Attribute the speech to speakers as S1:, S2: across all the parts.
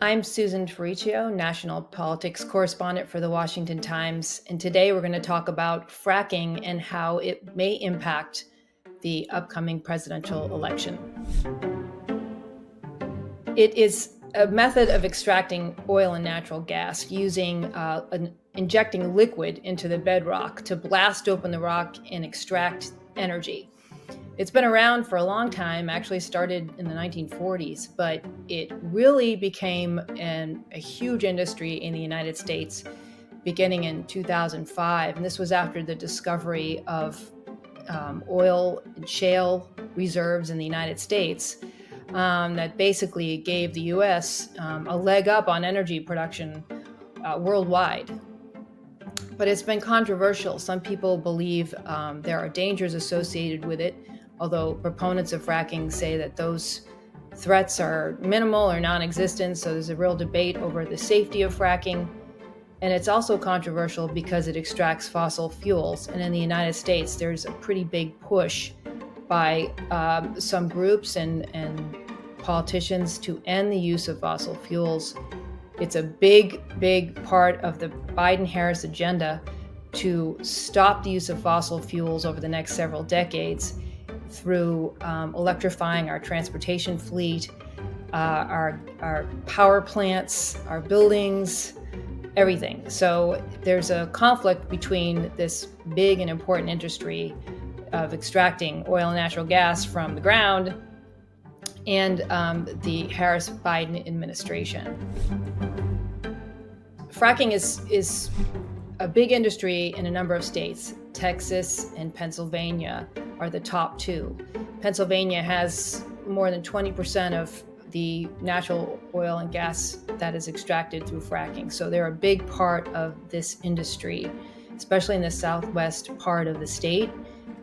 S1: I'm Susan Ferriccio, national politics correspondent for the Washington Times, and today we're going to talk about fracking and how it may impact the upcoming presidential election. It is a method of extracting oil and natural gas using injecting liquid into the bedrock to blast open the rock and extract energy. It's been around for a long time, actually started in the 1940s, but it really became a huge industry in the United States beginning in 2005. And this was after the discovery of oil and shale reserves in the United States that basically gave the U.S. A leg up on energy production worldwide. But it's been controversial. Some people believe there are dangers associated with it, although proponents of fracking say that those threats are minimal or non-existent. So there's a real debate over the safety of fracking. And it's also controversial because it extracts fossil fuels. And in the United States, there's a pretty big push by some groups and politicians to end the use of fossil fuels. It's a big part of the Biden-Harris agenda to stop the use of fossil fuels over the next several decades through electrifying our transportation fleet, our power plants, our buildings, everything. So there's a conflict between this big and important industry of extracting oil and natural gas from the ground and the Harris-Biden administration. Fracking is a big industry in a number of states. Texas and Pennsylvania are the top two. Pennsylvania has more than 20% of the natural oil and gas that is extracted through fracking. So they're a big part of this industry, especially in the southwest part of the state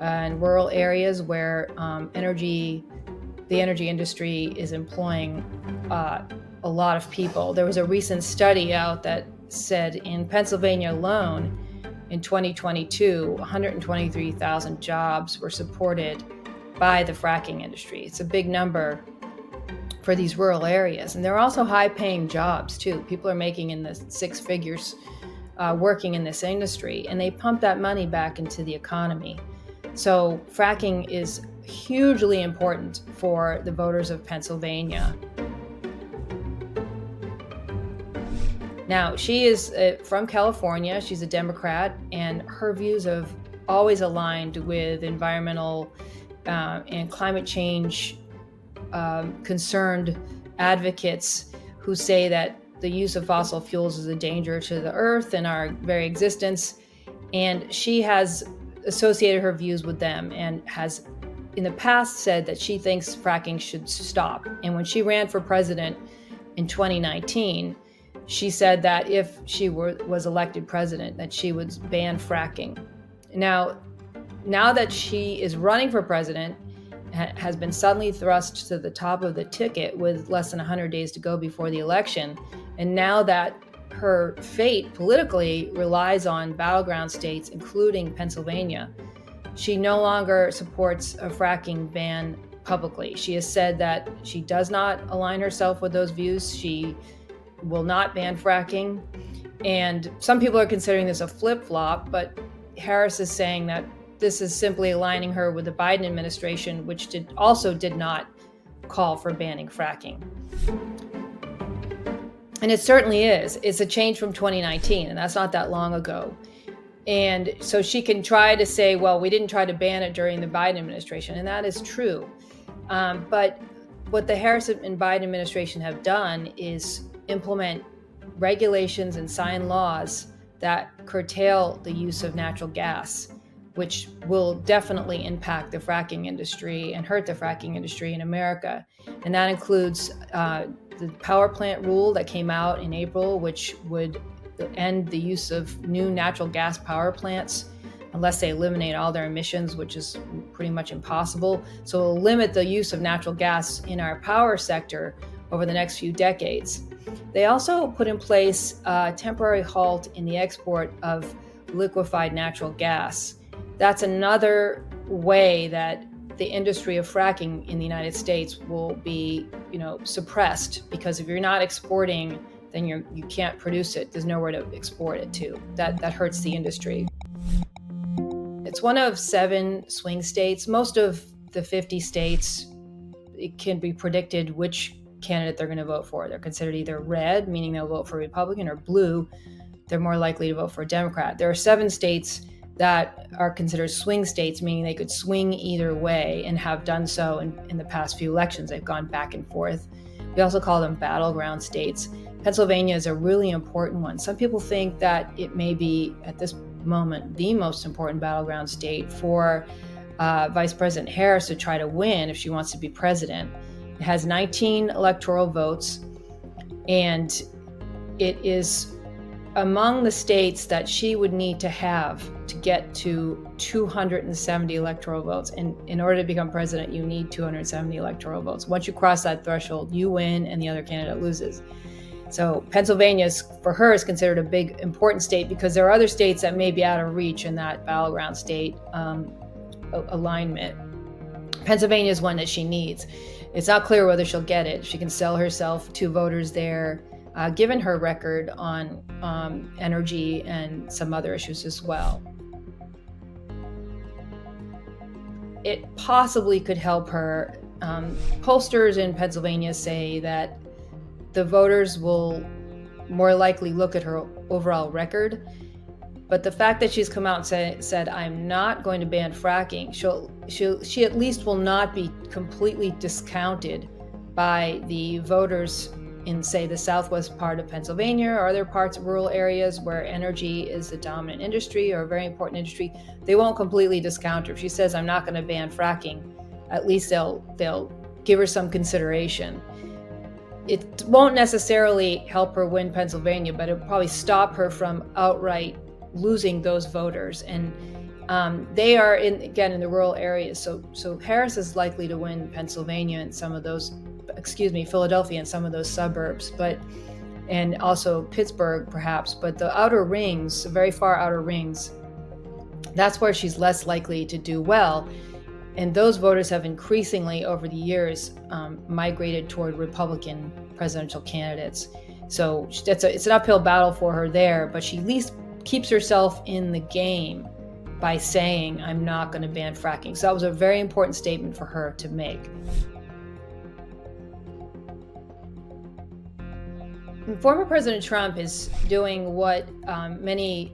S1: and rural areas where the energy industry is employing a lot of people. There was a recent study out that said in Pennsylvania alone, in 2022, 123,000 jobs were supported by the fracking industry. It's a big number for these rural areas. And they're also high-paying jobs, too. People are making in the six figures working in this industry, and they pump that money back into the economy. So fracking is hugely important for the voters of Pennsylvania. Now, she is from California. She's a Democrat, and her views have always aligned with environmental and climate change concerned advocates who say that the use of fossil fuels is a danger to the earth and our very existence. And she has associated her views with them and has in the past said that she thinks fracking should stop. And when she ran for president in 2019, she said that if she was elected president, that she would ban fracking. Now that she is running for president, has been suddenly thrust to the top of the ticket with less than 100 days to go before the election, and now that her fate politically relies on battleground states, including Pennsylvania, she no longer supports a fracking ban publicly. She has said that she does not align herself with those views. She will not ban fracking. And some people are considering this a flip-flop, but Harris is saying that this is simply aligning her with the Biden administration, which did not call for banning fracking. And it certainly is. It's a change from 2019, and that's not that long ago. And so she can try to say, well, we didn't try to ban it during the Biden administration, and that is true. But what the Harris and Biden administration have done is implement regulations and sign laws that curtail the use of natural gas, which will definitely impact the fracking industry and hurt the fracking industry in America. And that includes the power plant rule that came out in April, which would end the use of new natural gas power plants unless they eliminate all their emissions, which is pretty much impossible. So it'll limit the use of natural gas in our power sector over the next few decades. They also put in place a temporary halt in the export of liquefied natural gas. That's another way that the industry of fracking in the United States will be, suppressed, because if you're not exporting, then you can't produce it. There's nowhere to export it to. That hurts the industry. It's one of 7 swing states. Most of the 50 states, it can be predicted which candidate they're going to vote for. They're considered either red, meaning they'll vote for a Republican, or blue, they're more likely to vote for a Democrat. There are 7 states that are considered swing states, meaning they could swing either way, and have done so in the past few elections. They've gone back and forth. We also call them battleground states. Pennsylvania is a really important one. Some people think that it may be, at this moment, the most important battleground state for Vice President Harris to try to win if she wants to be president. It has 19 electoral votes, and it is among the states that she would need to have to get to 270 electoral votes. And in order to become president, you need 270 electoral votes. Once you cross that threshold, you win and the other candidate loses. So Pennsylvania, for her, is considered a big, important state, because there are other states that may be out of reach in that battleground state alignment. Pennsylvania is one that she needs. It's not clear whether she'll get it. She can sell herself to voters there, given her record on energy and some other issues as well. It possibly could help her. Pollsters in Pennsylvania say that the voters will more likely look at her overall record. But the fact that she's come out and said, I'm not going to ban fracking, she at least will not be completely discounted by the voters in, say, the southwest part of Pennsylvania or other parts of rural areas where energy is a dominant industry or a very important industry. They won't completely discount her. If she says, I'm not going to ban fracking, at least they'll give her some consideration. It won't necessarily help her win Pennsylvania, but it'll probably stop her from outright losing those voters. And they are in the rural areas. So Harris is likely to win Pennsylvania and Philadelphia and some of those suburbs, and also Pittsburgh perhaps, but the outer rings, very far outer rings, that's where she's less likely to do well. And those voters have increasingly over the years migrated toward Republican presidential candidates. So it's an uphill battle for her there, but she at least keeps herself in the game by saying, I'm not going to ban fracking. So that was a very important statement for her to make. And former President Trump is doing what many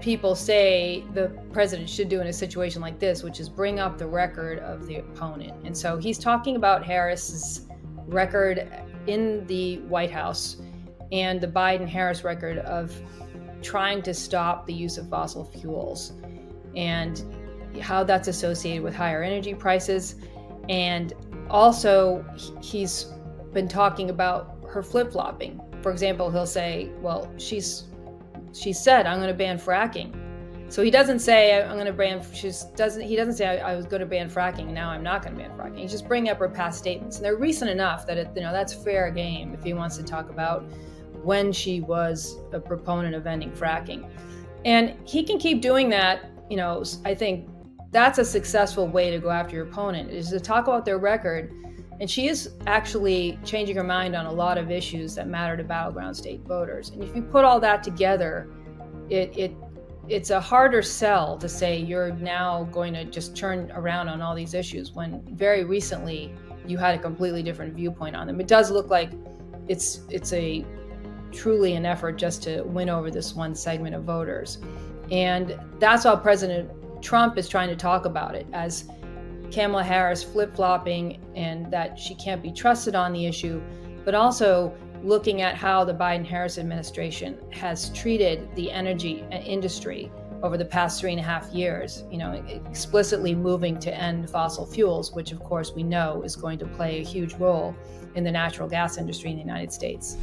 S1: people say the president should do in a situation like this, which is bring up the record of the opponent. And so he's talking about Harris's record in the White House and the Biden-Harris record of trying to stop the use of fossil fuels and how that's associated with higher energy prices. And also he's been talking about her flip-flopping. For example, he'll say, well, she said, I'm going to ban fracking. So he doesn't say, I'm going to ban, he doesn't say, I was going to ban fracking, and now I'm not going to ban fracking. He's just bringing up her past statements. And they're recent enough that that's fair game if he wants to talk about when she was a proponent of ending fracking. And he can keep doing that. I think that's a successful way to go after your opponent, is to talk about their record. And she is actually changing her mind on a lot of issues that matter to battleground state voters. And if you put all that together, it's a harder sell to say you're now going to just turn around on all these issues when very recently you had a completely different viewpoint on them. It does look like it's a truly an effort just to win over this one segment of voters. And that's how President Trump is trying to talk about it, as Kamala Harris flip-flopping and that she can't be trusted on the issue, but also looking at how the Biden-Harris administration has treated the energy industry over the past 3.5 years, explicitly moving to end fossil fuels, which of course we know is going to play a huge role in the natural gas industry in the United States.